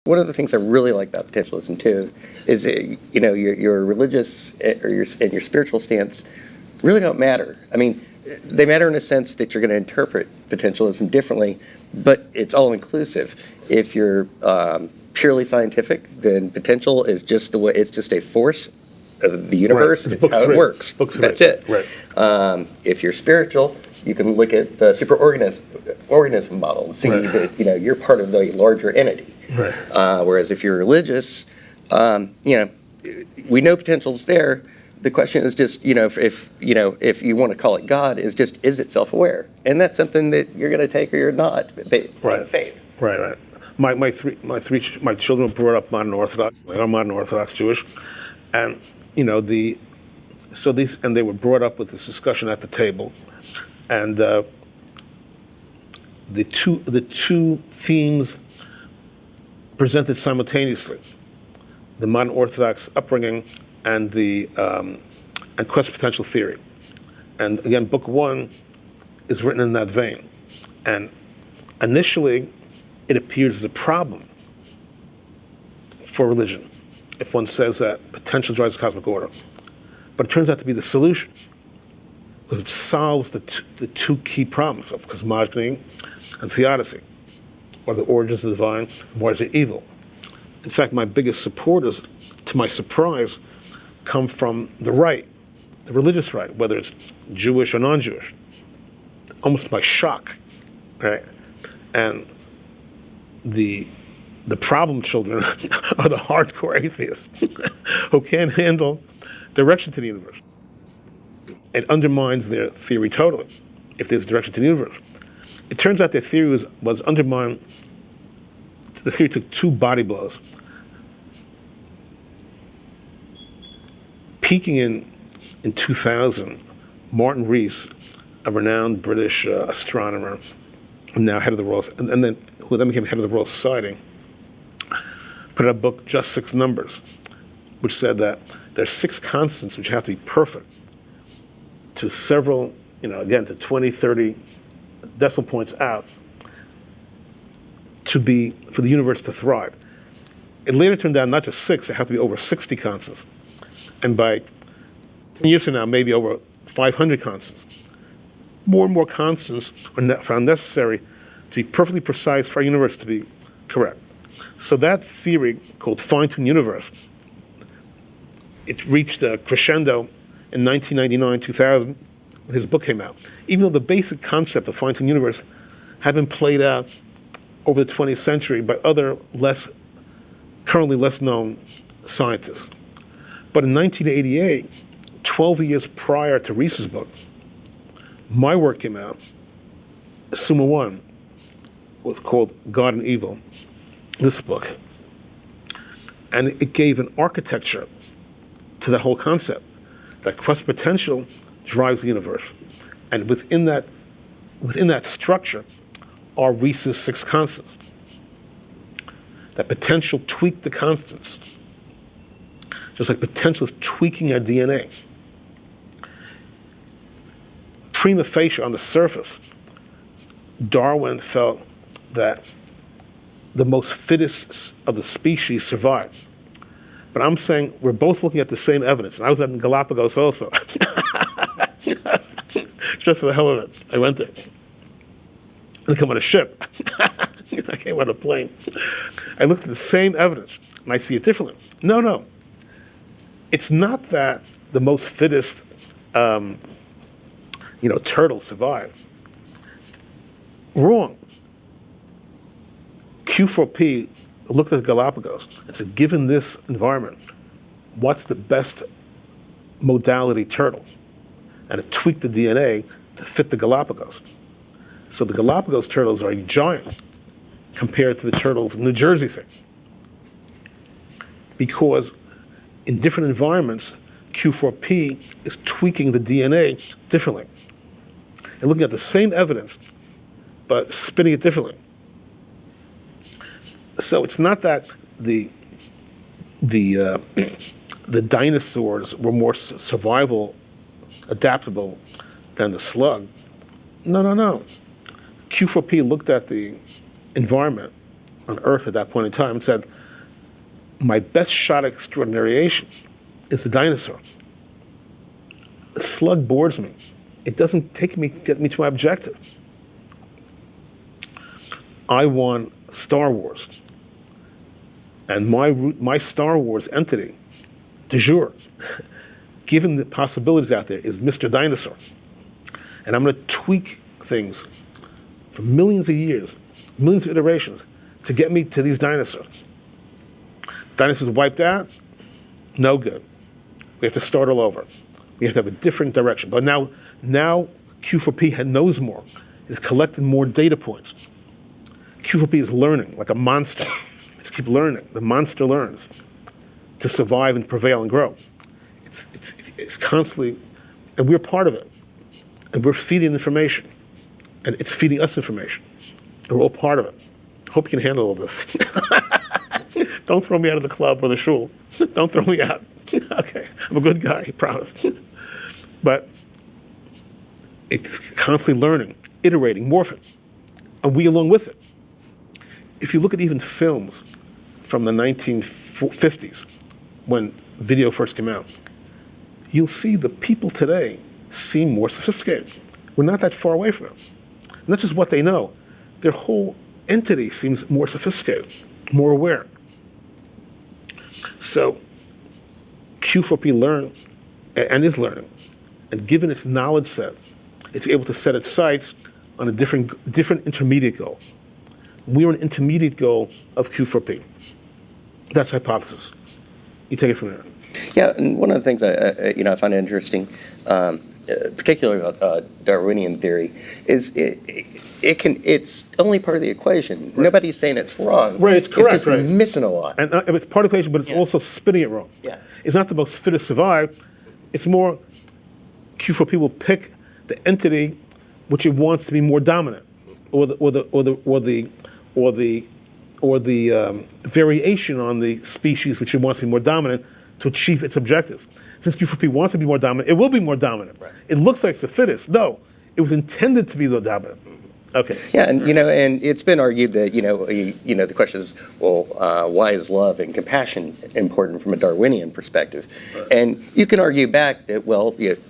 One of the things I really like about potentialism too is your religious or your spiritual stance really don't matter. I mean, they matter in a sense that you're going to interpret potentialism differently, but it's all inclusive. If you're purely scientific, then potential is just the way. It's just a force of the universe. Right. It's how it works. That's it. Right. If you're spiritual, you can look at the superorganism model and see that you're part of the larger entity. Right. Whereas if you're religious, we know potential's there. The question is just, if you want to call it God, is it self-aware? And that's something that you're going to take or you're not, faith. Right. My children were brought up modern Orthodox. They are modern Orthodox Jewish, and they were brought up with this discussion at the table, and the two themes presented simultaneously: the modern Orthodox upbringing and and quest potential theory. And again, book one is written in that vein. And initially, it appears as a problem for religion if one says that potential drives the cosmic order. But it turns out to be the solution, because it solves the two key problems of cosmogony and theodicy, or the origins of the divine, and what is the evil. In fact, my biggest supporters, to my surprise, come from the right, the religious right, whether it's Jewish or non-Jewish, almost by shock, right? And the problem children are the hardcore atheists who can't handle direction to the universe. It undermines their theory totally, if there's a direction to the universe. It turns out their theory was undermined. The theory took two body blows. Peaking in 2000, Martin Rees, a renowned British astronomer, now head of the Royal, who then became head of the Royal Society, put out a book, Just Six Numbers, which said that there are six constants which have to be perfect to several, to 20, 30 decimal points out for the universe to thrive. It later turned out not just six, there have to be over 60 constants. And by 10 years from now, maybe over 500 constants. More and more constants are found necessary to be perfectly precise for our universe to be correct. So that theory, called fine-tuned universe, it reached a crescendo in 1999, 2000, when his book came out. Even though the basic concept of fine-tuned universe had been played out over the 20th century by other currently less known scientists. But in 1988, 12 years prior to Rees's book, my work came out. Summa 1 was called God and Evil, this book. And it gave an architecture to that whole concept, that quest potential drives the universe. And within that structure are Rees's six constants. That potential tweaked the constants, just like potential is tweaking our DNA. Prima facie, on the surface, Darwin felt that the most fittest of the species survived. But I'm saying we're both looking at the same evidence. And I was at Galapagos also. Just for the hell of it. I went there. I come on a ship. I came on a plane. I looked at the same evidence, and I see it differently. No. It's not that the most fittest, turtle survived. Wrong. Q4P looked at Galapagos and said, given this environment, what's the best modality turtle? And it tweaked the DNA to fit the Galapagos. So the Galapagos turtles are giant compared to the turtles in New Jersey, say. Because in different environments, Q4P is tweaking the DNA differently. And looking at the same evidence, but spinning it differently. So it's not that the dinosaurs were more survival adaptable than the slug. No. Q4P looked at the environment on Earth at that point in time and said, my best shot at extraordinariation is the dinosaur. The slug bores me. It doesn't get me to my objective. I want Star Wars. And my Star Wars entity, de jure, given the possibilities out there, is Mr. Dinosaur. And I'm going to tweak things for millions of years, millions of iterations, to get me to these dinosaurs. Dinosaurs wiped out, no good. We have to start all over. We have to have a different direction. But now Q4P knows more. It's collecting more data points. Q4P is learning like a monster. It's keep learning. The monster learns to survive and prevail and grow. It's constantly, and we're part of it. And we're feeding information. And it's feeding us information. And we're all part of it. Hope you can handle all this. Don't throw me out of the club or the shul. Don't throw me out. Okay, I'm a good guy, I promise. But it's constantly learning, iterating, morphing. And we along with it. If you look at even films from the 1950s, when video first came out, you'll see the people today seem more sophisticated. We're not that far away from it. Not just what they know, their whole entity seems more sophisticated, more aware. So Q4P learned and is learning, and given its knowledge set, it's able to set its sights on a different intermediate goal. We're an intermediate goal of Q4P. That's hypothesis. You take it from there. Yeah, and one of the things I find interesting, particularly about Darwinian theory, is it's only part of the equation. Right. Nobody's saying it's wrong. Right, it's correct. It's just missing a lot. And it's part of the equation, but it's also spinning it wrong. Yeah. It's not the most fit to survive. It's more Q4P will pick the entity which it wants to be more dominant, or the variation on the species which it wants to be more dominant to achieve its objective. Since Q4P wants to be more dominant, it will be more dominant. Right. It looks like it's the fittest. No, it was intended to be the dominant. Okay. Yeah, and and it's been argued that the question is, well, why is love and compassion important from a Darwinian perspective? Right. And you can argue back that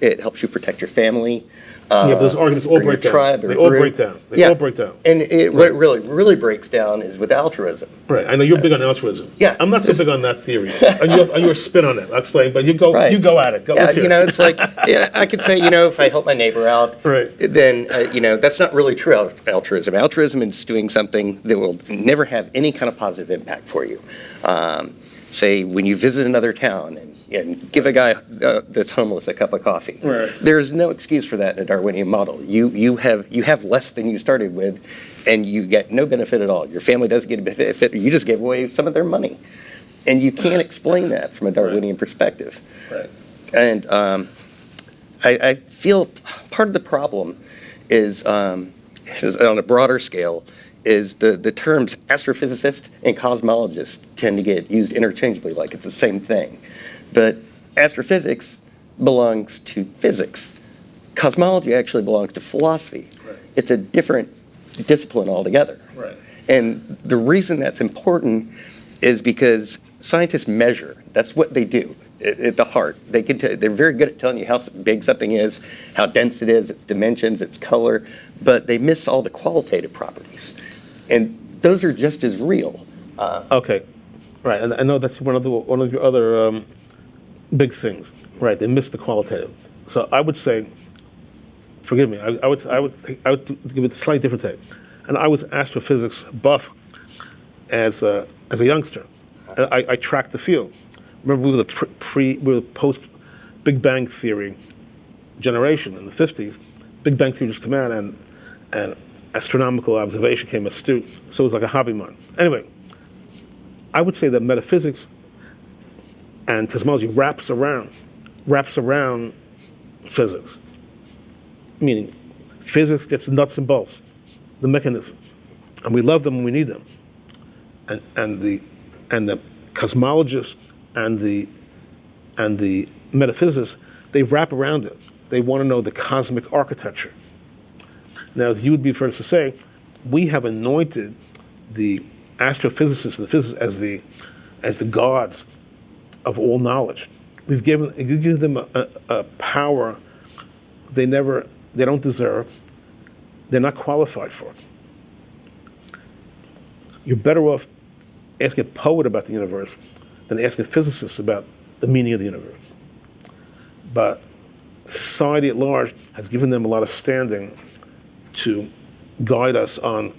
it helps you protect your family. But those arguments all break down. Tribe they all break down. They all break down. And what really breaks down is with altruism. Right. I know you're big on altruism. Yeah. I'm not so big on that theory. and your spin on it. I'll explain. But you go at it. Go. It's like I could say if I help my neighbor out, right, then that's not really true altruism. Altruism is doing something that will never have any kind of positive impact for you. Say when you visit another town and give a guy that's homeless a cup of coffee. Right. There's no excuse for that in a Darwinian model. You have less than you started with, and you get no benefit at all. Your family doesn't get a benefit. You just gave away some of their money, and you can't explain that from a Darwinian perspective. Right. And I feel part of the problem is on a broader scale. Is the terms astrophysicist and cosmologist tend to get used interchangeably, like it's the same thing. But astrophysics belongs to physics. Cosmology actually belongs to philosophy. Right. It's a different discipline altogether. Right. And the reason that's important is because scientists measure. That's what they do at the heart. They're very good at telling you how big something is, how dense it is, its dimensions, its color, but they miss all the qualitative properties. And those are just as real. Okay, right. And I know that's one of your other big things. Right. They miss the qualitative. So I would say, forgive me. I would give it a slightly different take. And I was astrophysics buff as a youngster. I tracked the field. Remember, we were the post Big Bang Theory generation in the 50s. Big Bang Theory just came out, and astronomical observation came astute, so it was like a hobby of mine. Anyway, I would say that metaphysics and cosmology wraps around physics. Meaning, physics gets nuts and bolts, the mechanisms, and we love them when we need them. And the cosmologists and the metaphysicists, they wrap around it. They want to know the cosmic architecture. Now, as you would be first to say, we have anointed the astrophysicists and the physicists as the gods of all knowledge. You give them a power they don't deserve, they're not qualified for. You're better off asking a poet about the universe than asking physicists about the meaning of the universe. But society at large has given them a lot of standing to guide us on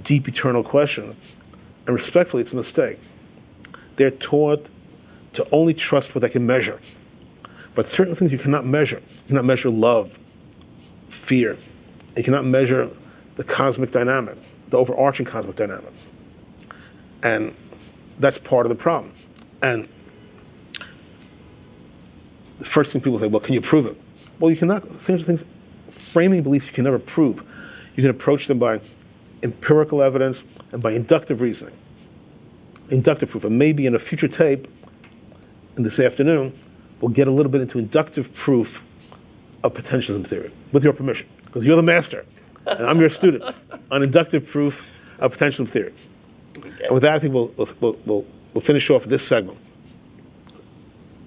deep eternal questions, and respectfully, it's a mistake. They're taught to only trust what they can measure. But certain things you cannot measure. You cannot measure love, fear. You cannot measure the cosmic dynamic, the overarching cosmic dynamic. And that's part of the problem. And the first thing people say, well, can you prove it? Well, you cannot. Things, framing beliefs you can never prove. You can approach them by empirical evidence and by inductive reasoning. Inductive proof. And maybe in a future tape, in this afternoon, we'll get a little bit into inductive proof of potentialism theory, with your permission, because you're the master, and I'm your student, on inductive proof of potentialism theory. Okay. And with that, I think we'll finish off this segment.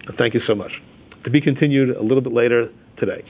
And thank you so much. To be continued a little bit later today.